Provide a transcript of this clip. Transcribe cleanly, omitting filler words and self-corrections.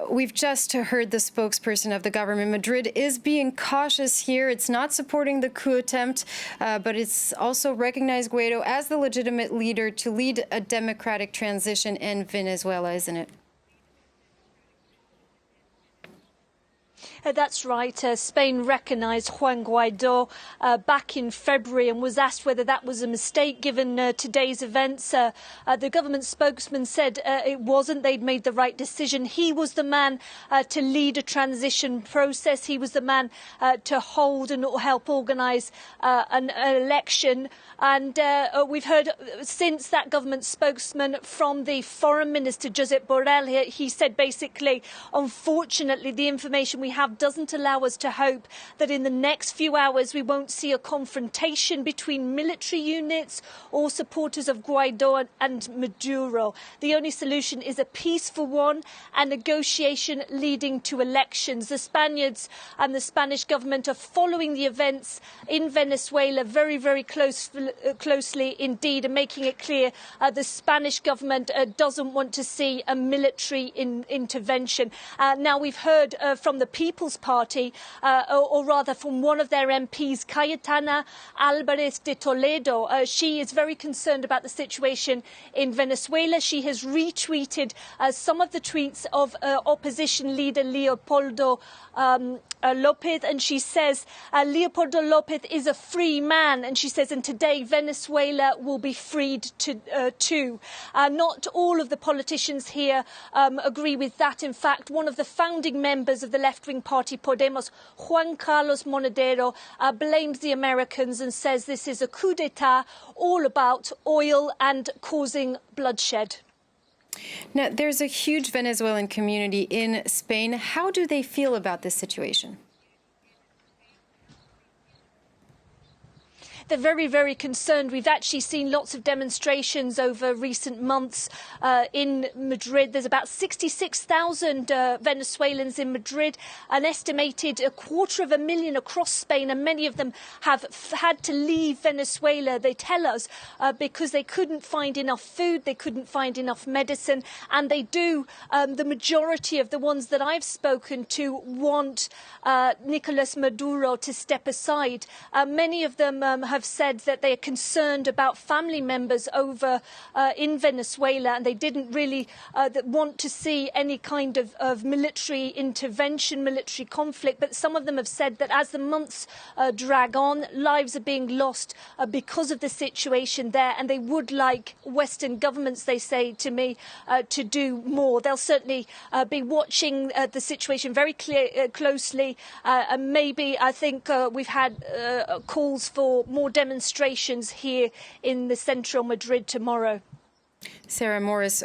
We've just heard the spokesperson of the government. Madrid is being cautious here. It's not supporting the coup attempt, but it's also recognized Guaido as the legitimate leader to lead a democratic transition in Venezuela, isn't it? That's right. Spain recognised Juan Guaido back in February and was asked whether that was a mistake given today's events. The government spokesman said it wasn't. They'd made the right decision. He was the man to lead a transition process. He was the man to hold and help organise an election. And we've heard since that government spokesman from the foreign minister, Josep Borrell, he said basically, unfortunately, the information we have doesn't allow us to hope that in the next few hours we won't see a confrontation between military units or supporters of Guaido and Maduro. The only solution is a peaceful one and negotiation leading to elections. The Spaniards and the Spanish government are following the events in Venezuela very, very closely indeed, and making it clear the Spanish government doesn't want to see a military intervention. Now, we've heard from the People's Party, or rather from one of their MPs, Cayetana Álvarez de Toledo. She is very concerned about the situation in Venezuela. She has retweeted some of the tweets of opposition leader Leopoldo López, and she says Leopoldo López is a free man, and she says, and today Venezuela will be freed too. Not all of the politicians here agree with that. In fact, one of the founding members of the left-wing party Podemos, Juan Carlos Monedero, blames the Americans and says this is a coup d'etat all about oil and causing bloodshed. Now, there's a huge Venezuelan community in Spain. How do they feel about this situation? They're very, very concerned. We've actually seen lots of demonstrations over recent months in Madrid. There's about 66,000 Venezuelans in Madrid, an estimated 250,000 across Spain, and many of them have had to leave Venezuela, they tell us, because they couldn't find enough food, they couldn't find enough medicine, and they do, the majority of the ones that I've spoken to want Nicolas Maduro to step aside. Many of them have said that they are concerned about family members over in Venezuela, and they didn't really want to see any kind of military intervention, military conflict. But some of them have said that as the months drag on, lives are being lost because of the situation there, and they would like Western governments, they say to me, to do more. They'll certainly be watching the situation very closely, and maybe I think we've had calls for more demonstrations here in the central Madrid tomorrow. Sarah Morris,